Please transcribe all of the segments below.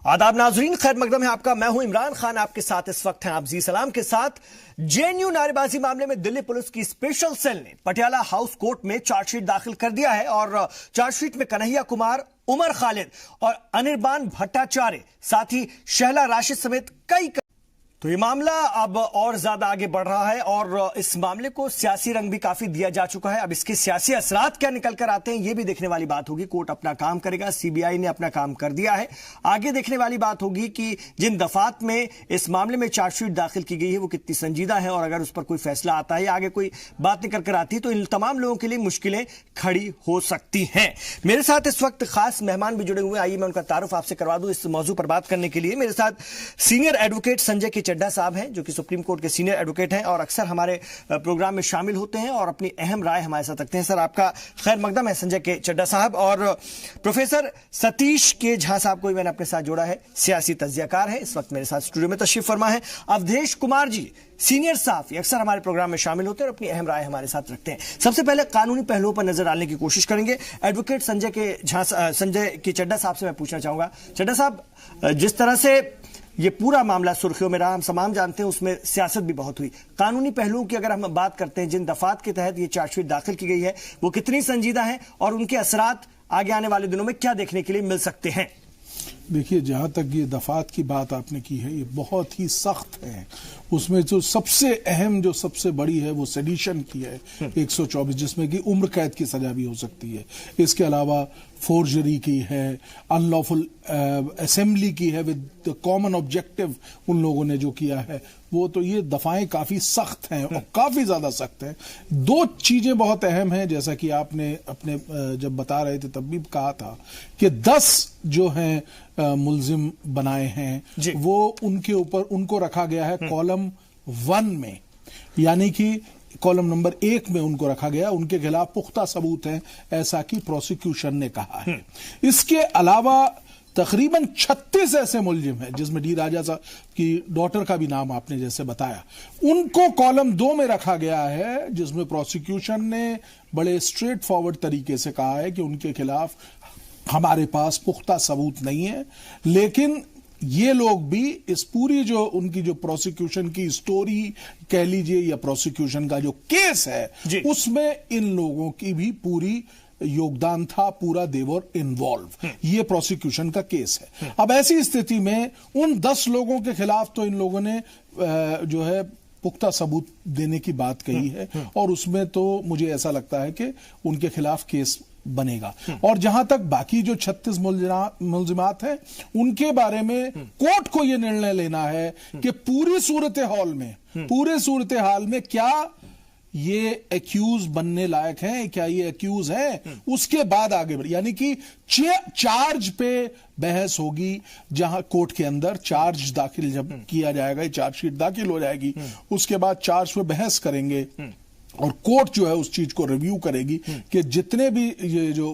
आदाब नाजरीन, खैर मकदम है आपका। मैं हूं इमरान खान, आपके साथ इस वक्त हैं आप जी सलाम के साथ। जेएनयू नारेबाजी मामले में दिल्ली पुलिस की स्पेशल सेल ने पटियाला हाउस कोर्ट में चार्जशीट दाखिल कर दिया है और चार्जशीट में कन्हैया कुमार, उमर खालिद और अनिर्बान भट्टाचार्य, साथ ही शहला राशिद समेत कई तो ये मामला अब और ज्यादा आगे बढ़ रहा है और इस मामले को सियासी रंग भी काफी दिया जा चुका है। अब इसके सियासी असरात क्या निकल कर आते हैं, ये भी देखने वाली बात होगी। कोर्ट अपना काम करेगा, सीबीआई ने अपना काम कर दिया है। आगे देखने वाली बात होगी कि जिन दफात में इस मामले में चार्जशीट दाखिल की गई है वो कितनी संजीदा है और अगर उस पर कोई फैसला आता है, आगे कोई बात निकल कर आती है तो इन तमाम लोगों के लिए मुश्किलें खड़ी हो सकती हैं। मेरे साथ इस वक्त खास मेहमान भी जुड़े हुए, आइए मैं उनका तारुफ आपसे करवा दूं। इस मौजू पर बात करने के लिए मेरे साथ सीनियर एडवोकेट संजय के चड्ढा साहब हैं, जो कि सुप्रीम कोर्ट के सीनियर एडवोकेट हैं और अक्सर हमारे प्रोग्राम में शामिल होते हैं और अपनी अहम राय हमारे साथ रखते हैं। सर, आपका खैर मकदम है संजय के चड्ढा साहब। और प्रोफेसर सतीश के झा साहब को भी मैंने अपने साथ जोड़ा है, सियासी तज्जियाकार है, इस वक्त मेरे साथ स्टूडियो में तशरीफ फरमा है। अवधेश कुमार जी, सीनियर सहाफी, अक्सर हमारे प्रोग्राम में शामिल होते हैं और अपनी अहम राय हमारे साथ रखते हैं। सबसे पहले कानूनी पहलुओं पर नजर डालने की कोशिश करेंगे। एडवोकेट संजय के चड्ढा साहब से मैं पूछना चाहूंगा। चड्ढा साहब, जिस तरह से ये पूरा मामला सुर्खियों में रहा, हम तमाम जानते हैं, उसमें सियासत भी बहुत हुई। कानूनी पहलुओं की अगर हम बात करते हैं, जिन दफात के तहत ये चार्जशीट दाखिल की गई है वो कितनी संजीदा है और उनके असरात आगे आने वाले दिनों में क्या देखने के लिए मिल सकते हैं? देखिए, जहां तक ये दफात की बात आपने की है, ये बहुत ही सख्त है। उसमें जो सबसे अहम, जो सबसे बड़ी है, वो सेडिशन की है 124, जिसमें कि उम्र कैद की सजा भी हो सकती है। इसके अलावा फोर्जरी की है, अनलॉफुल असेंबली की है विद द कॉमन ऑब्जेक्टिव, उन लोगों ने जो किया है वो। तो ये दफाएं काफी सख्त हैं और काफी ज्यादा सख्त हैं। दो चीजें बहुत अहम हैं, जैसा कि आपने अपने जब बता रहे थे तब भी कहा था कि 10 जो हैं मुल्जिम बनाए हैं, वो उनके ऊपर उनको रखा गया है कॉलम 1 में, यानी कि कॉलम नंबर 1 में उनको रखा गया। उनके खिलाफ पुख्ता सबूत हैं, ऐसा कि प्रोसिक्यूशन ने कहा है। इसके अलावा तकरीबन 36 ऐसे मुल्जिम हैं, जिसमें डी राजा साहब की डॉटर का भी नाम आपने जैसे बताया, उनको कॉलम 2 में रखा गया है, जिसमें प्रोसिक्यूशन ने बड़े स्ट्रेट फॉरवर्ड तरीके से कहा है कि उनके खिलाफ हमारे पास पुख्ता सबूत नहीं है, लेकिन ये लोग भी इस पूरी जो उनकी जो प्रोसिक्यूशन की स्टोरी कह लीजिए या प्रोसिक्यूशन का जो केस है, उसमें इन लोगों की भी पूरी योगदान था, पूरा देवर इन्वॉल्व। ये प्रोसिक्यूशन का केस है। अब ऐसी स्थिति में उन 10 लोगों के खिलाफ तो इन लोगों ने जो है पुख्ता सबूत देने की बात कही है और उसमें तो मुझे ऐसा लगता है कि उनके खिलाफ केस बनेगा। और जहां तक बाकी जो 36 मुल्जिमात हैं, उनके बारे में कोर्ट को यह निर्णय लेना है कि पूरी सूरत हाल में क्या ये एक्यूज बनने लायक हैं, क्या ये एक्यूज हैं, उसके बाद आगे बढ़े। यानी कि चार्ज पे बहस होगी, जहां कोर्ट के अंदर चार्ज दाखिल जब किया जाएगा, चार्जशीट दाखिल हो जाएगी, उसके बाद चार्ज पे बहस करेंगे और कोर्ट जो है उस चीज को रिव्यू करेगी कि जितने भी ये जो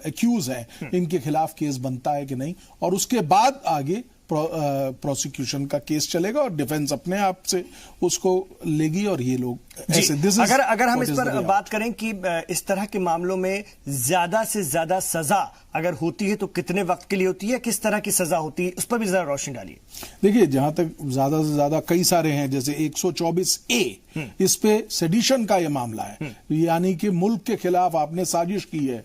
एक्यूज हैं इनके खिलाफ केस बनता है कि नहीं, और उसके बाद आगे प्रोसिक्यूशन का केस चलेगा और डिफेंस अपने आप से उसको लेगी। और ये लोग ऐसे अगर हम इस पर बात करें कि इस तरह के मामलों में ज्यादा से ज्यादा सजा अगर होती है तो कितने वक्त के लिए होती है, किस तरह की सजा होती है, उस पर भी जरा रोशनी डालिए। देखिए, जहां तक ज्यादा से ज्यादा कई सारे हैं, जैसे 124A, इस पे सेडिशन का यह मामला है, यानी कि मुल्क के खिलाफ आपने साजिश की है,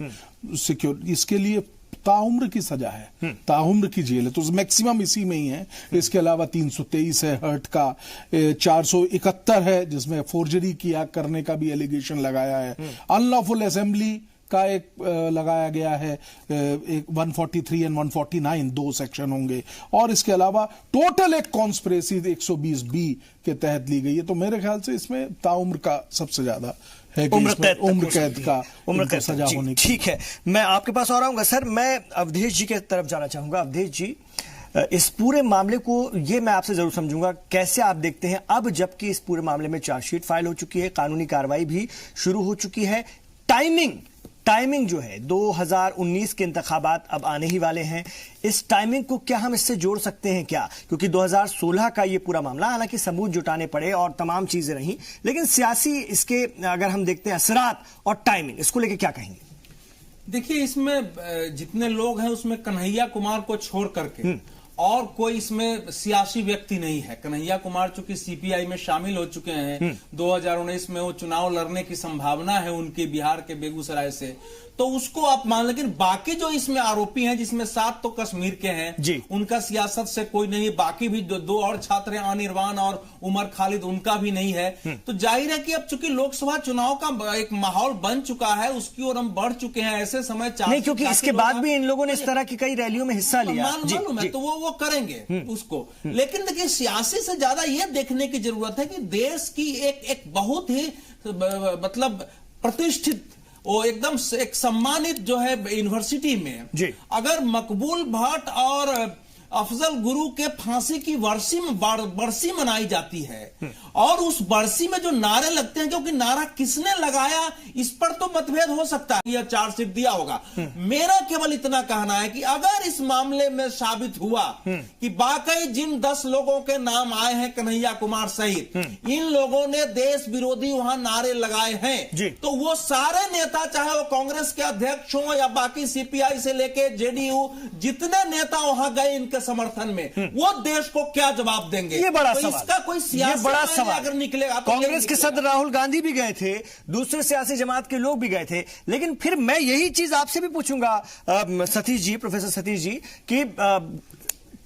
इसके लिए ताउम्र की सजा है, ताउम्र की जेल है, तो मैक्सिमम इसी में ही है। इसके अलावा 323 है हर्ट का, 471 है जिसमें फोर्जरी किया करने का भी एलिगेशन लगाया है, अनलॉफुल असेंबली का एक लगाया गया है, एक 143 एंड 149 दो सेक्शन होंगे, और इसके अलावा टोटल एक कॉन्स्पिरेसी 120B के तहत ली गई है। तो मेरे ख्याल से इसमें ताउम्र का सबसे ज्यादा है, उम्र कैद सजा होने की। ठीक है, मैं आपके पास और आऊंगा। सर, मैं अवधेश जी के तरफ जाना चाहूंगा। अवधेश जी, इस पूरे मामले को ये मैं आपसे जरूर समझूंगा, कैसे आप देखते हैं अब जबकि इस पूरे मामले में चार्जशीट फाइल हो चुकी है, कानूनी कार्रवाई भी शुरू हो चुकी है, टाइमिंग जो है 2019 के इंतखाबात अब आने ही वाले हैं, इस टाइमिंग को क्या हम इससे जोड़ सकते हैं क्या? क्योंकि 2016 का ये पूरा मामला, हालांकि सबूत जुटाने पड़े और तमाम चीजें रहीं, लेकिन सियासी इसके अगर हम देखते हैं असरात और टाइमिंग, इसको लेके क्या कहेंगे? देखिए, इसमें जितने लोग हैं उसमें कन्हैया कुमार को छोड़ करके और कोई इसमें सियासी व्यक्ति नहीं है। कन्हैया कुमार चूंकि सीपीआई में शामिल हो चुके हैं, 2019 में वो चुनाव लड़ने की संभावना है उनकी बिहार के बेगूसराय से, तो उसको आप मान, लेकिन बाकी जो इसमें आरोपी हैं, जिसमें 7 तो कश्मीर के हैं, उनका सियासत से कोई नहीं, बाकी भी दो और छात्र हैं, अनिर्वाण और उमर खालिद, उनका भी नहीं है। तो जाहिर है कि अब चूंकि लोकसभा चुनाव का एक माहौल बन चुका है, उसकी ओर हम बढ़ चुके हैं। ऐसे समय नहीं, क्योंकि इसके बाद भी इन लोगों ने इस तरह की कई रैलियों में हिस्सा लिया, मालूम है, तो वो करेंगे उसको। लेकिन देखिए, सियासी से ज्यादा यह देखने की जरूरत है कि देश की एक बहुत ही मतलब प्रतिष्ठित, वो एकदम एक सम्मानित जो है यूनिवर्सिटी में अगर मकबूल भट्ट और अफजल गुरु के फांसी की बरसी मनाई जाती है, और उस बरसी में जो नारे लगते हैं, क्योंकि नारा किसने लगाया इस पर तो मतभेद हो सकता है, यह चार्जशीट दिया होगा। मेरा केवल इतना कहना है कि अगर इस मामले में साबित हुआ कि वाकई जिन 10 लोगों के नाम आए हैं कन्हैया कुमार सहित, इन लोगों ने देश विरोधी वहां नारे लगाए हैं, तो वो सारे नेता, चाहे वो कांग्रेस के अध्यक्ष हो या बाकी सीपीआई से लेके जेडीयू, जितने नेता वहां गए इनके समर्थन में, वो देश को क्या जवाब देंगे? ये बड़ा तो सवाल, इसका कोई सियासी बड़ा सवाल अगर निकलेगा तो कांग्रेस के सदर राहुल गांधी भी गए थे, दूसरे सियासी जमात के लोग भी गए थे। लेकिन फिर मैं यही चीज आपसे भी पूछूंगा सतीश जी, प्रोफेसर सतीश जी, कि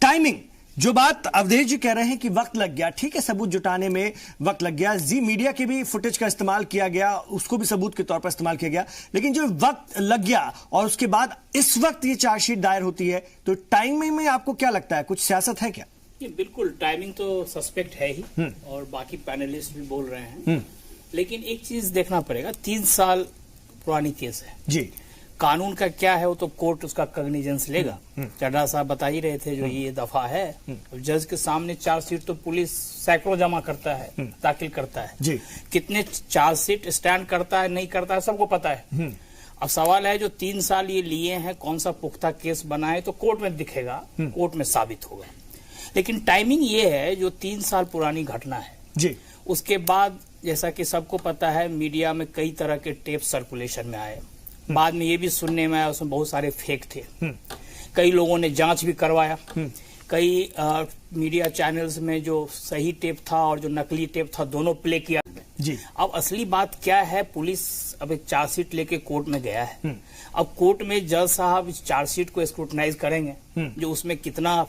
टाइमिंग, जो बात अवधेश जी कह रहे हैं कि वक्त लग गया, ठीक है, सबूत जुटाने में वक्त लग गया, जी मीडिया के भी फुटेज का इस्तेमाल किया गया, उसको भी सबूत के तौर पर इस्तेमाल किया गया, लेकिन जो वक्त लग गया और उसके बाद इस वक्त ये चार्जशीट दायर होती है, तो टाइमिंग में आपको क्या लगता है, कुछ सियासत है क्या? ये बिल्कुल टाइमिंग तो सस्पेक्ट है ही, और बाकी पैनलिस्ट भी बोल रहे हैं। लेकिन एक चीज देखना पड़ेगा, 3 साल पुरानी केस है जी, कानून का क्या है वो तो कोर्ट उसका कॉग्निजेंस लेगा। चड्ढा साहब बता ही रहे थे, जो ये दफा है, जज के सामने चार्जशीट तो पुलिस सैकड़ों जमा करता है, दाखिल करता है जी, कितने चार्जशीट स्टैंड करता है नहीं करता है सबको पता है। अब सवाल है, जो 3 साल ये लिए हैं, कौन सा पुख्ता केस बनाए, तो कोर्ट में दिखेगा, कोर्ट में साबित होगा। लेकिन टाइमिंग ये है, जो 3 साल पुरानी घटना है जी, उसके बाद जैसा कि सबको पता है, मीडिया में कई तरह के टेप सर्कुलेशन में आए, बाद में ये भी सुनने में आया उसमें बहुत सारे फेक थे, कई लोगों ने जांच भी करवाया, कई मीडिया चैनल्स में जो सही टेप था और जो नकली टेप था दोनों प्ले किया जी। अब असली बात क्या है, पुलिस अब एक चार्जशीट लेके कोर्ट में गया है, अब कोर्ट में जज साहब इस चार्जशीट को स्क्रूटनाइज करेंगे, जो उसमें कितना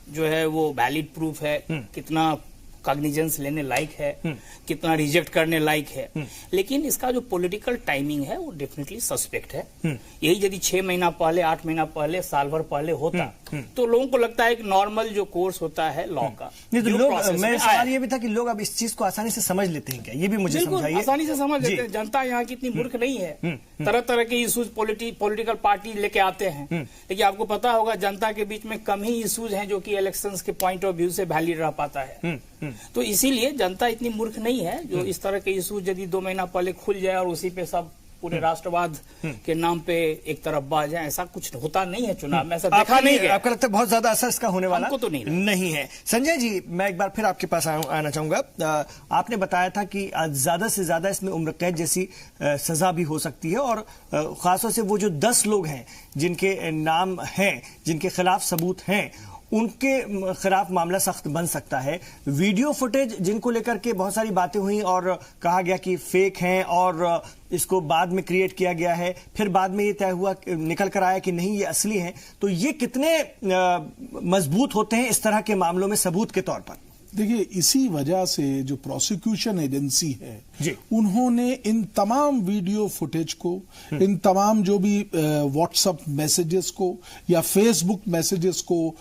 जो है वो वैलिड प्रूफ है, कितना कॉग्निजेंस लेने लायक है, कितना रिजेक्ट करने लायक है। लेकिन इसका जो पॉलिटिकल टाइमिंग है वो डेफिनेटली सस्पेक्ट है। यही यदि 6 महीना पहले, 8 महीना पहले, साल भर पहले होता तो लोगों को लगता है कि नॉर्मल जो कोर्स होता है लॉ का, नहीं तो लोग, मेरा सवाल ये भी था कि लोग अब इस चीज को आसानी से समझ लेते हैं क्या, ये भी मुझे समझाइए। आसानी से समझ लेते हैं, जनता यहाँ की इतनी मूर्ख नहीं है, तरह तरह के इशूज पॉलिटिकल पार्टी लेके आते हैं, लेकिन आपको पता होगा जनता के बीच में कम ही इशूज हैं जो कि इलेक्शंस के पॉइंट ऑफ व्यू से वैलिड रह पाता है। तो इसीलिए जनता इतनी मूर्ख नहीं है जो इस तरह के इशू यदि 2 महीना पहले खुल जाए और उसी पे सब पूरे राष्ट्रवाद के नाम पे एक तरफ बह जाए, ऐसा कुछ होता नहीं है चुनाव में, ऐसा देखा नहीं है। आपका लगता है बहुत ज्यादा असर इसका होने वाला हमको तो नहीं है। संजय जी, मैं एक बार फिर आपके पास आना चाहूंगा। आपने बताया था कि ज्यादा से ज्यादा इसमें उम्र कैद जैसी सजा भी हो सकती है, और खासतौर से वो जो 10 लोग हैं जिनके नाम हैं, जिनके खिलाफ सबूत हैं, उनके खिलाफ मामला सख्त बन सकता है। वीडियो फुटेज जिनको लेकर के बहुत सारी बातें हुई और कहा गया कि फेक हैं और इसको बाद में क्रिएट किया गया है, फिर बाद में ये तय हुआ, निकल कर आया कि नहीं ये असली हैं, तो ये कितने मजबूत होते हैं इस तरह के मामलों में सबूत के तौर पर? देखिए, इसी वजह से जो प्रोसिक्यूशन एजेंसी है जी, उन्होंने इन तमाम वीडियो फुटेज को, इन तमाम जो भी व्हाट्सएप मैसेजेस को या फेसबुक मैसेजेस को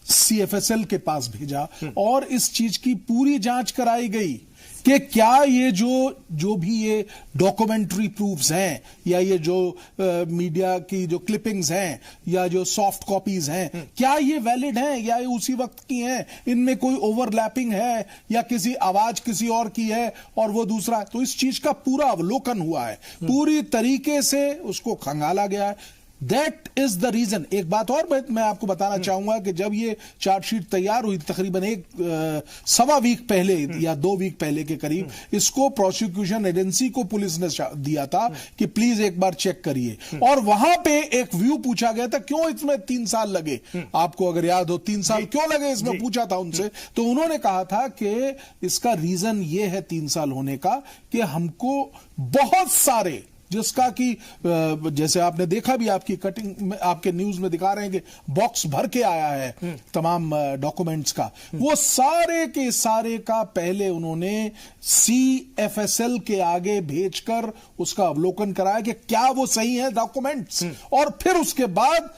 सीएफएसएल के पास भेजा और इस चीज की पूरी जांच कराई गई कि क्या ये जो भी ये डॉक्यूमेंट्री प्रूफ्स हैं या ये जो मीडिया की जो क्लिपिंग्स हैं या जो सॉफ्ट कॉपीज हैं, क्या ये वैलिड हैं या ये उसी वक्त की हैं, इनमें कोई ओवरलैपिंग है या किसी आवाज किसी और की है और वो दूसरा। तो इस चीज का पूरा अवलोकन हुआ है, पूरी तरीके से उसको खंगाला गया है। That is the reason. एक बात और मैं आपको बताना चाहूंगा कि जब ये चार्जशीट तैयार हुई तकरीबन सवा वीक पहले या 2 वीक पहले के करीब, इसको प्रोसिक्यूशन एजेंसी को पुलिस ने दिया था कि प्लीज एक बार चेक करिए, और वहां पे एक व्यू पूछा गया था क्यों इसमें 3 साल लगे, आपको अगर याद हो 3 साल क्यों लगे इसमें पूछा था उनसे, तो उन्होंने कहा था कि इसका रीजन ये है 3 साल होने का कि हमको बहुत सारे, जिसका कि जैसे आपने देखा भी आपकी कटिंग में, आपके न्यूज में दिखा रहे हैं कि बॉक्स भर के आया है तमाम डॉक्यूमेंट्स का, वो सारे के सारे का पहले उन्होंने CFSL के आगे भेजकर उसका अवलोकन कराया कि क्या वो सही है डॉक्यूमेंट्स, और फिर उसके बाद,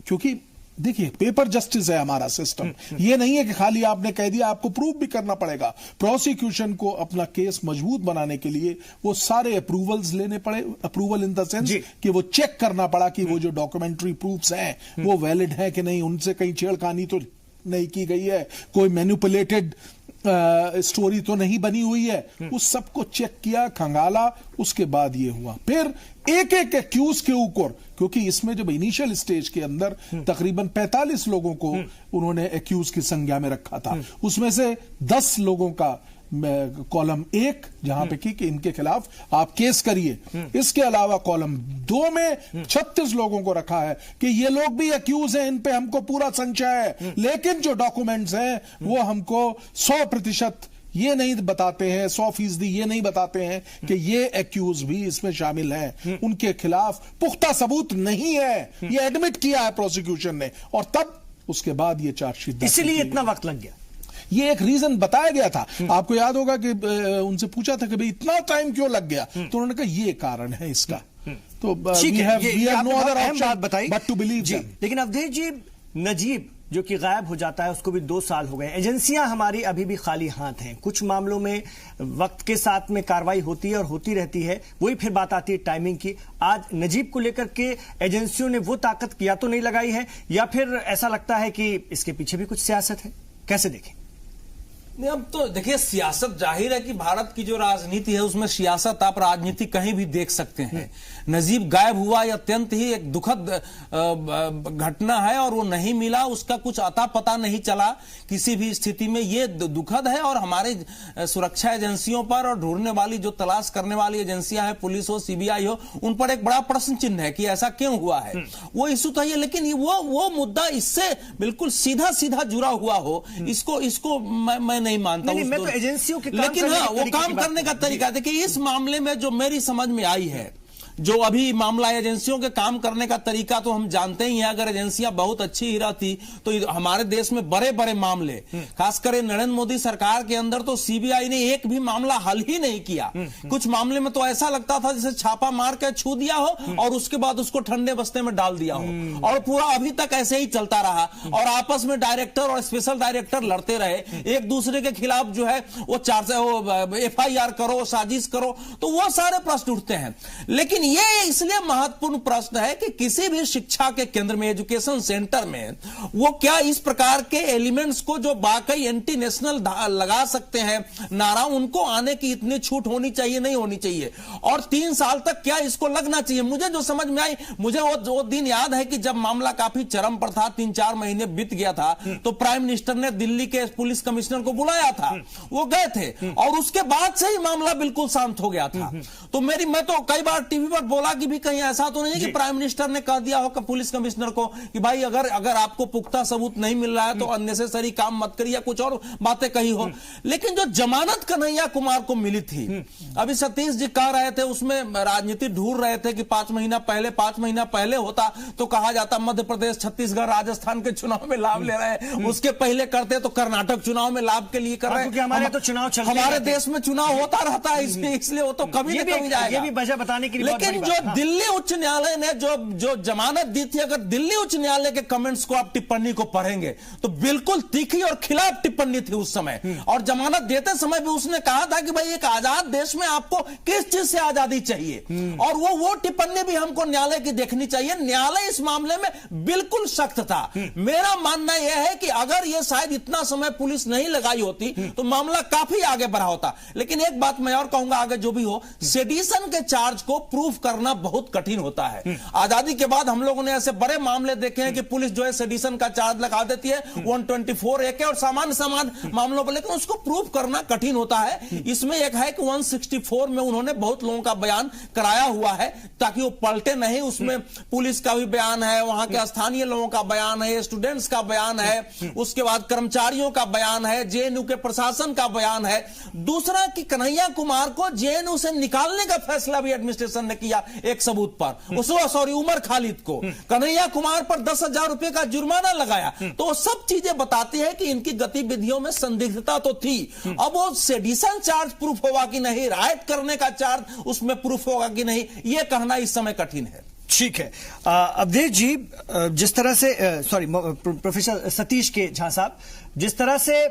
क्योंकि देखिए पेपर जस्टिस है हमारा सिस्टम, ये नहीं है कि खाली आपने कह दिया, आपको प्रूव भी करना पड़ेगा। प्रोसिक्यूशन को अपना केस मजबूत बनाने के लिए वो सारे अप्रूवल्स लेने पड़े, अप्रूवल इन द सेंस कि वो चेक करना पड़ा कि वो जो डॉक्यूमेंट्री प्रूफ्स हैं वो वैलिड है कि नहीं, उनसे कहीं छेड़खानी तो नहीं की गई है, कोई मैनिपुलेटेड स्टोरी तो नहीं बनी हुई है, उस सबको चेक किया, खंगाला, उसके बाद ये हुआ। फिर एक एक एक्यूज के ऊपर, क्योंकि इसमें जब इनिशियल स्टेज के अंदर तकरीबन 45 लोगों को उन्होंने एक्यूज की संज्ञा में रखा था, उसमें से 10 लोगों का कॉलम 1 जहां पे कि इनके खिलाफ आप केस करिए, इसके अलावा कॉलम 2 में 36 लोगों को रखा है कि ये लोग भी एक्यूज हैं, इन पे हमको पूरा संशय है, लेकिन जो डॉक्यूमेंट्स हैं वो हमको 100% ये नहीं बताते हैं, 100% ये नहीं बताते हैं कि ये एक्यूज भी इसमें शामिल हैं, उनके खिलाफ पुख्ता सबूत नहीं है, ये एडमिट किया है प्रोसिक्यूशन ने, और तब उसके बाद ये चार्जशीट, इसीलिए इतना वक्त लग गया। ये एक रीजन बताया गया था। आपको याद होगा कि उनसे पूछा था कि भाई इतना टाइम क्यों लग गया, तो उन्होंने कहा ये कारण है इसका, तो ठीक है, ये नो अदर अहम बात बताई बट टू बिलीव जी। लेकिन अवधेश जी, नजीब जो कि गायब हो जाता है उसको भी 2 साल हो गए, एजेंसियां हमारी अभी भी खाली हाथ हैं, कुछ मामलों में वक्त के साथ में कार्रवाई होती है और होती रहती है, वही फिर बात आती है टाइमिंग की। आज नजीब को लेकर के एजेंसियों ने वो ताकत या तो नहीं लगाई है, या फिर ऐसा लगता है कि इसके पीछे भी कुछ सियासत है, कैसे देखें? नहीं, अब तो देखिए सियासत, जाहिर है कि भारत की जो राजनीति है उसमें सियासत, आप राजनीति कहीं भी देख सकते हैं। नजीब गायब हुआ, यह अत्यंत ही एक दुखद घटना है, और वो नहीं मिला, उसका कुछ अता पता नहीं चला किसी भी स्थिति में, ये दुखद है। और हमारे सुरक्षा एजेंसियों पर और ढूंढने वाली जो तलाश करने वाली एजेंसियां हैं, पुलिस हो, CBI हो, उन पर एक बड़ा प्रश्न चिन्ह है कि ऐसा क्यों हुआ है, वो इशू तो है। लेकिन वो मुद्दा इससे बिल्कुल सीधा सीधा जुड़ा हुआ हो, इसको मैं नहीं मानता। मैं तो एजेंसियों के काम, लेकिन हाँ, वो काम करने का तरीका देखिए, इस मामले में जो मेरी समझ में आई है, जो अभी मामला एजेंसियों के काम करने का तरीका तो हम जानते ही हैं। अगर एजेंसियां बहुत अच्छी ही रहती तो हमारे देश में बड़े बड़े मामले, खासकर नरेंद्र मोदी सरकार के अंदर तो CBI ने एक भी मामला हल ही नहीं किया। कुछ मामले में तो ऐसा लगता था जैसे छापा मार के छू दिया हो और उसके बाद उसको ठंडे बस्ते में डाल दिया हो, और पूरा अभी तक ऐसे ही चलता रहा, और आपस में डायरेक्टर और स्पेशल डायरेक्टर लड़ते रहे, एक दूसरे के खिलाफ जो है वो FIR करो, साजिश करो, तो वो सारे प्रश्न उठते हैं। लेकिन ये इसलिए महत्वपूर्ण प्रश्न है कि किसी भी शिक्षा के केंद्र में, एजुकेशन सेंटर में, वो क्या इस प्रकार के एलिमेंट्स को जो वाकई एंटी नेशनल लगा सकते हैं नारा, उनको आने की इतनी छूट होनी चाहिए, नहीं होनी चाहिए, और 3 साल तक क्या इसको लगना चाहिए। मुझे जो समझ में आई, मुझे वो दिन याद है कि जब मामला काफी चरम पर था, 3-4 महीने बीत गया था, तो प्राइम मिनिस्टर ने दिल्ली के पुलिस कमिश्नर को बुलाया था, वो गए थे, और उसके बाद से ही मामला बिल्कुल शांत हो गया था। तो मैं तो कई बार टीवी पर बोला कि भी कहीं ऐसा तो नहीं है कि प्राइम मिनिस्टर ने कह दिया हो पुलिस कमिश्नर को कि भाई अगर आपको पुख्ता सबूत नहीं मिल रहा है तो अननेसेसरी काम मत करिए, या कुछ और बातें कही हो। लेकिन जो जमानत कन्हैया कुमार को मिली थी, अभी सतीश जी कह रहे थे, उसमें राजनीति ढूंढ रहे थे कि 5 महीना पहले होता तो कहा जाता मध्य प्रदेश, छत्तीसगढ़, राजस्थान के चुनाव में लाभ ले रहे हैं, उसके पहले करते तो कर्नाटक चुनाव में लाभ के लिए कर रहे हैं, क्योंकि हमारे देश में चुनाव होता रहता है, इसलिए वो तो कभी न कभी जाएगा। ये भी वजह बताने के लिए, लेकिन जो दिल्ली उच्च न्यायालय ने जो जमानत दी थी, अगर दिल्ली उच्च न्यायालय के कमेंट्स को आप टिप्पणी को पढ़ेंगे तो बिल्कुल तीखी और खिलाफ टिप्पणी थी उस समय, और जमानत देते समय भी उसने कहा था कि भाई एक आजाद देश में आपको किस चीज से आजादी चाहिए, और वो टिप्पणी भी हमको न्यायालय की देखनी चाहिए। न्यायालय इस मामले में बिल्कुल सख्त था। मेरा मानना यह है कि अगर यह शायद इतना समय पुलिस नहीं लगाई होती तो मामला काफी आगे बढ़ा होता। लेकिन एक बात मैं और कहूंगा, आगे जो भी हो, सेडिशन के चार्ज को प्रूव प्रूफ करना बहुत कठिन होता है। आजादी के बाद हम लोगों ने ऐसे बड़े मामले देखे हैं कि पुलिस जो है सेडिशन का चार्ज लगा देती है, 124 एक और सामान्य मामलों पर, लेकिन उसको प्रूफ करना कठिन होता है। इसमें एक है कि 164 में उन्होंने बहुत लोगों का बयान कराया हुआ है ताकि वो पलटे नहीं। उसमें पुलिस का भी बयान है, वहां के स्थानीय लोगों का बयान है, स्टूडेंट्स का बयान है, उसके बाद कर्मचारियों का बयान है, जेएनयू के प्रशासन का बयान है। दूसरा कि कन्हैया कुमार को जेएनयू से निकालने का फैसला भी एडमिनिस्ट्रेशन ने किया एक सबूत पर, सॉरी उमर खालिद को कन्हैया कुमार पर 10,000 रुपए का जुर्माना लगाया। तो वो सब चीजें बताती है कि इनकी गतिविधियों में संदिग्धता तो थी। अब वो सेडिशन चार्ज प्रूफ होगा कि नहीं, राइट करने का चार्ज उसमें प्रूफ होगा कि नहीं, यह कहना इस समय कठिन है। ठीक है अवधेश जी, जिस तरह से सॉरी प्रोफेसर सतीश के झा साहब, जिस तरह से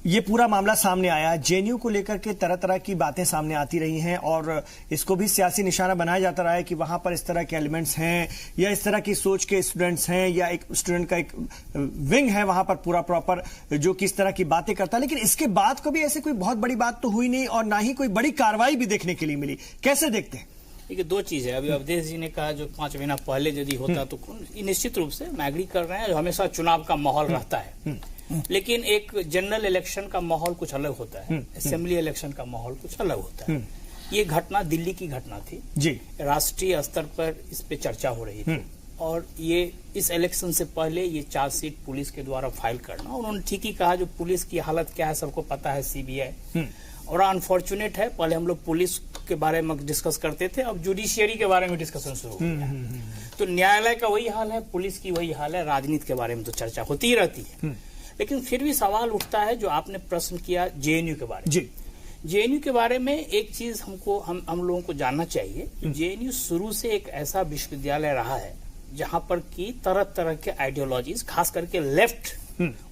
ये पूरा मामला सामने आया, जेएनयू को लेकर के तरह तरह की बातें सामने आती रही हैं और इसको भी सियासी निशाना बनाया जाता रहा है कि वहां पर इस तरह के एलिमेंट्स हैं या इस तरह की सोच के स्टूडेंट्स हैं या एक स्टूडेंट का एक विंग है वहां पर पूरा प्रॉपर जो कि इस तरह की बातें करता है। लेकिन इसके बाद कभी ऐसे कोई बहुत बड़ी बात तो हुई नहीं और ना ही कोई बड़ी कार्रवाई भी देखने के लिए मिली। कैसे देखते हैं? देखिए, दो चीज है। अभी अवधेश जी ने कहा जो 5 महीना पहले यदि होता तो निश्चित रूप से मैं एग्री कर रहे हैं, हमेशा चुनाव का माहौल रहता है, लेकिन एक जनरल इलेक्शन का माहौल कुछ अलग होता है, असेंबली इलेक्शन का माहौल कुछ अलग होता है। ये घटना दिल्ली की घटना थी जी, राष्ट्रीय स्तर पर इस पे चर्चा हो रही थी और ये इस इलेक्शन से पहले ये चार्जशीट पुलिस के द्वारा फाइल करना, उन्होंने ठीक ही कहा जो पुलिस की हालत क्या है सबको पता है, सीबीआई। और अनफॉर्चुनेट है, पहले हम लोग पुलिस के बारे में डिस्कस करते थे, अब जुडिशियरी के बारे में डिस्कशन शुरू हो गया। तो न्यायालय का वही हाल है, पुलिस की वही हाल है, राजनीति के बारे में तो चर्चा होती ही रहती है। लेकिन फिर भी सवाल उठता है जो आपने प्रश्न किया जेएनयू के बारे में। जेएनयू के बारे में एक चीज हमको हम लोगों को जानना चाहिए, जेएनयू शुरू से एक ऐसा विश्वविद्यालय रहा है जहां पर की तरह तरह के आइडियोलॉजीज, खास करके लेफ्ट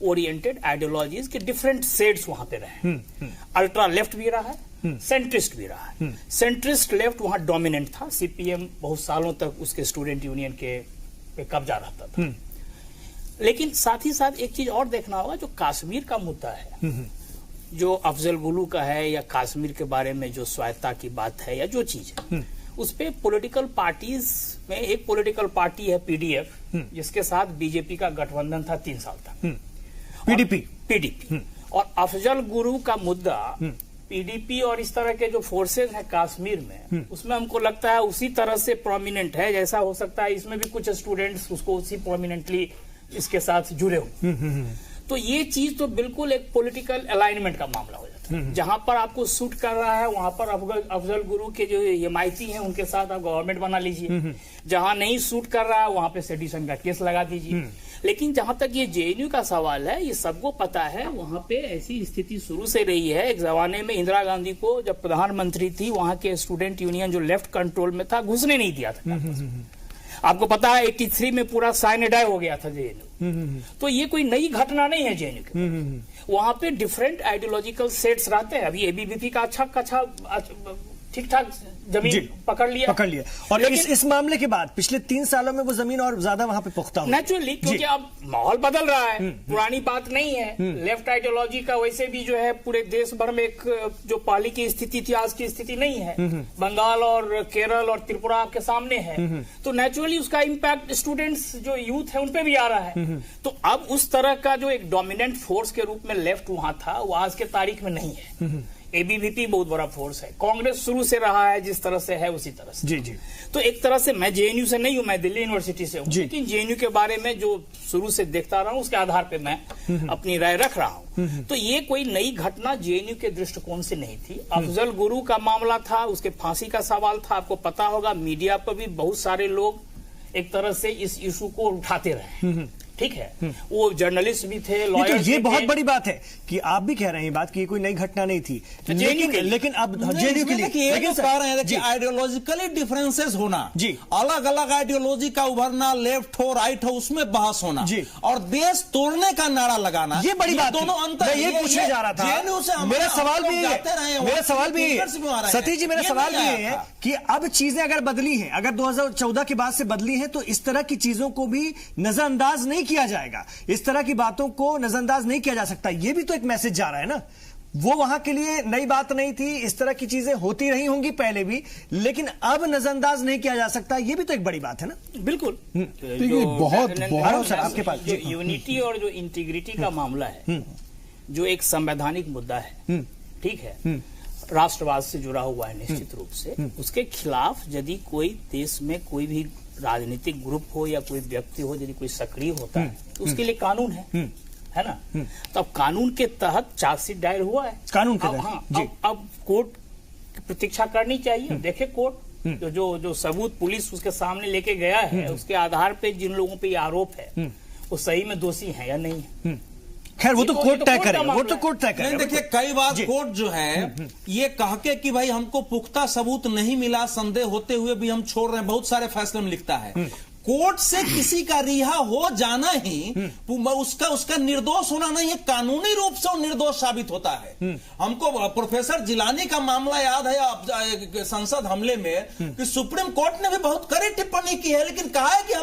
ओरिएंटेड आइडियोलॉजीज के डिफरेंट शेड्स वहां पे रहे। अल्ट्रा लेफ्ट भी रहा है, सेंट्रिस्ट भी रहा है। सेंट्रिस्ट लेफ्ट वहां डोमिनेंट था, सीपीएम बहुत सालों तक उसके स्टूडेंट यूनियन के पे कब्जा रहता था। लेकिन साथ ही साथ एक चीज और देखना होगा, जो कश्मीर का मुद्दा है, जो अफजल गुलू का है या कश्मीर के बारे में जो स्वायत्ता की बात है या जो चीज है, उस पे पॉलिटिकल पार्टीज में एक पॉलिटिकल पार्टी है पीडीएफ, जिसके साथ बीजेपी का गठबंधन था 3 साल तक, पीडीपी। और अफजल गुरु का मुद्दा पीडीपी और इस तरह के जो फोर्सेज हैं कश्मीर में, उसमें हमको लगता है उसी तरह से प्रोमिनेंट है जैसा हो सकता है इसमें भी कुछ स्टूडेंट्स उसको उसी प्रोमिनेंटली इसके साथ जुड़े हो। तो ये चीज तो बिल्कुल एक पॉलिटिकल अलाइनमेंट का मामला हो जाता है। जहां पर आपको सूट कर रहा है वहां पर अफजल गुरु के जो हिमायती हैं उनके साथ आप गवर्नमेंट बना लीजिए, जहां नहीं सूट कर रहा है वहां पे सेडिशन का केस लगा दीजिए। लेकिन जहां तक ये जेएनयू का सवाल है, ये सबको पता है वहां पे ऐसी स्थिति शुरू से रही है। एक जमाने में इंदिरा गांधी को जब प्रधानमंत्री थी, वहां के स्टूडेंट यूनियन जो लेफ्ट कंट्रोल में था घुसने नहीं दिया था। आपको पता है 83 में पूरा साइनेडाई हो गया था जेएनयू। तो ये कोई नई घटना नहीं है जेएनयू के। वहां पे डिफरेंट आइडियोलॉजिकल सेट्स रहते हैं। अभी एबीवीपी का अच्छा ठीक ठाक जमीन पकड़ लिया। और इस मामले के बाद पिछले 3 सालों में वो जमीन और ज्यादा वहां पे पुख्ता हुई नेचुरली, क्योंकि अब माहौल बदल रहा है, पुरानी बात नहीं है। लेफ्ट आइडियोलॉजी का वैसे भी जो है पूरे देश भर में एक जो पहले की स्थिति थी आज की स्थिति नहीं है। बंगाल और केरल और त्रिपुरा आपके सामने है, तो नेचुरली उसका इम्पैक्ट स्टूडेंट्स जो यूथ है उनपे भी आ रहा है। तो अब उस तरह का जो एक डोमिनेंट फोर्स के रूप में लेफ्ट वहां था, वो आज के तारीख में नहीं है। एबीवीपी बहुत बड़ा फोर्स है, कांग्रेस शुरू से रहा है जिस तरह से है उसी तरह से। जी। तो एक तरह से मैं जेएनयू से नहीं हूं, मैं दिल्ली यूनिवर्सिटी से हूं, लेकिन जेएनयू के बारे में जो शुरू से देखता रहा हूं उसके आधार पे मैं अपनी राय रख रहा हूं। तो ये कोई नई घटना जेएनयू के दृष्टिकोण से नहीं थी। अफजल गुरु का मामला था, उसके फांसी का सवाल था। आपको पता होगा मीडिया पर भी बहुत सारे लोग एक तरह से इस इशू को उठाते रहे, ठीक है। वो जर्नलिस्ट भी थे, लॉयर्स ये बहुत बड़ी बात है कि आप भी कह रहे हैं बात कि ये कोई नई घटना नहीं थी, लेकिन अब जेएनयू के लिए लेकिन कह रहे हैं कि आइडियोलॉजिकली डिफरेंसेस होना, अलग अलग आइडियोलॉजी का उभरना, लेफ्ट हो राइट हो, उसमें बहस होना और देश तोड़ने का नारा लगाना, ये बड़ी बात। दोनों अंतर ये पूछने जा रहा था। मेरा सवाल भी सतीश जी, मेरा सवाल भी है कि अब चीजें अगर बदली हैं, अगर 2014 के बाद से बदली हैं, तो इस तरह की चीजों को भी नजरअंदाज नहीं किया जाएगा, इस तरह की बातों को नजरअंदाज नहीं किया जा सकता। ये भी तो एक मैसेज जा रहा है ना। वो वहां के लिए नई बात नहीं थी, इस तरह की चीजें होती रही होंगी पहले भी, लेकिन अब नजरअंदाज नहीं किया जा सकता, ये भी तो एक बड़ी बात है ना। बिल्कुल। देखिए बहुत सर आपके पास जो यूनिटी और जो इंटीग्रिटी का मामला है, जो एक संवैधानिक मुद्दा है, ठीक है, राष्ट्रवाद से जुड़ा हुआ है निश्चित रूप से, उसके खिलाफ यदि कोई देश में कोई भी राजनीतिक ग्रुप हो या कोई व्यक्ति हो, यदि कोई सक्रिय होता है तो उसके लिए कानून है ना। तो अब कानून के तहत चार्जशीट दायर हुआ है, कानून के तहत। हाँ, अब कोर्ट की प्रतीक्षा करनी चाहिए। देखे कोर्ट जो सबूत पुलिस उसके सामने लेके गया है, उसके आधार पे जिन लोगों पे ये आरोप है वो सही में दोषी है या नहीं है। खैर वो तो कोर्ट तय करेगा, वो तो कोर्ट तय करेगा। देखिए कई बार कोर्ट जो है ये कह के कि भाई हमको पुख्ता सबूत नहीं मिला, संदेह होते हुए भी हम छोड़ रहे हैं, बहुत सारे फैसले में लिखता है। कोर्ट से किसी का रिहा हो जाना ही उसका निर्दोष होना नहीं है, कानूनी रूप से वो निर्दोष साबित होता है। हमको प्रोफेसर जिलानी का मामला याद है संसद हमले में कि सुप्रीम कोर्ट ने भी बहुत कड़ी टिप्पणी की है, लेकिन कहा है कि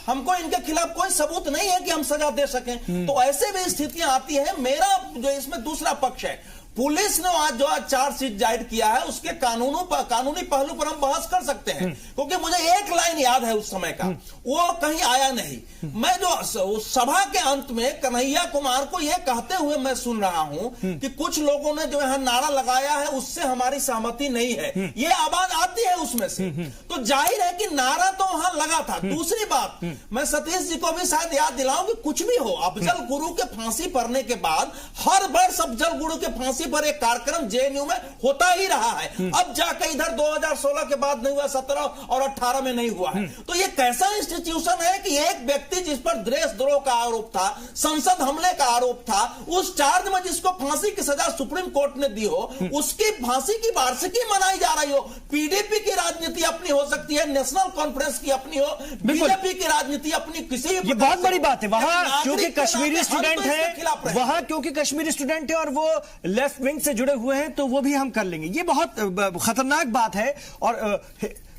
हमको इनके खिलाफ कोई सबूत नहीं है कि हम सजा दे सकें। तो ऐसे भी स्थितियां आती है। मेरा जो इसमें दूसरा पक्ष है, पुलिस ने आज जो चार्जशीट जाहिर किया है उसके कानूनी पहलू पर हम बहस कर सकते हैं, क्योंकि मुझे एक लाइन याद है उस समय का, वो कहीं आया नहीं। मैं जो सभा के अंत में कन्हैया कुमार को यह कहते हुए मैं सुन रहा हूं कि कुछ लोगों ने जो यहां नारा लगाया है उससे हमारी सहमति नहीं है, ये आवाज आती है उसमें से, तो जाहिर है कि नारा तो वहां लगा था। दूसरी बात, मैं सतीश जी को भी शायद याद दिलाऊं कि कुछ भी हो, अफजल गुरु के फांसी पड़ने के बाद हर वर्ष अफजल गुरु के फांसी पर एक कार्यक्रम जेएनयू में होता ही रहा है। अब जाकर इधर 2016 के बाद नहीं हुआ, 17 और 18 में नहीं हुआ है। तो ये कैसा इंस्टीट्यूशन है कि एक व्यक्ति जिस पर देशद्रोह का आरोप था, संसद हमले का आरोप था, उस चार्ज में जिसको फांसी की सजा सुप्रीम कोर्ट ने दी हो, उसकी फांसी की वार्षिकी मनाई जा रही हो। पीडीपी की राजनीति अपनी हो सकती है, नेशनल कॉन्फ्रेंस की अपनी हो, बीजेपी की राजनीति अपनी, किसी ये बहुत बड़ी बात है। वहां क्योंकि कश्मीरी स्टूडेंट है, वहां क्योंकि कश्मीरी स्टूडेंट है और वो लेफ्ट विंग से जुड़े हुए हैं, तो वो भी हम कर लेंगे। ये बहुत खतरनाक बात है। और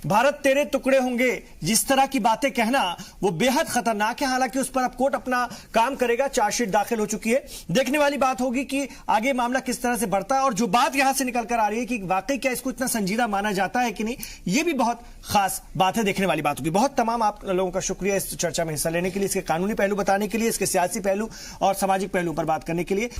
भारत तेरे टुकड़े होंगे, जिस तरह की बातें कहना वो बेहद खतरनाक है। हालांकि उस पर अब कोर्ट अपना काम करेगा, चार्जशीट दाखिल हो चुकी है। देखने वाली बात होगी कि आगे मामला किस तरह से बढ़ता है। और जो बात यहां से निकल कर आ रही है कि वाकई क्या इसको इतना संजीदा माना जाता है कि नहीं, ये भी बहुत खास बात है, देखने वाली बात होगी। बहुत तमाम आप लोगों का शुक्रिया इस चर्चा में हिस्सा लेने के लिए, इसके कानूनी पहलू बताने के लिए, इसके सियासी पहलू और सामाजिक पहलू पर बात करने के लिए।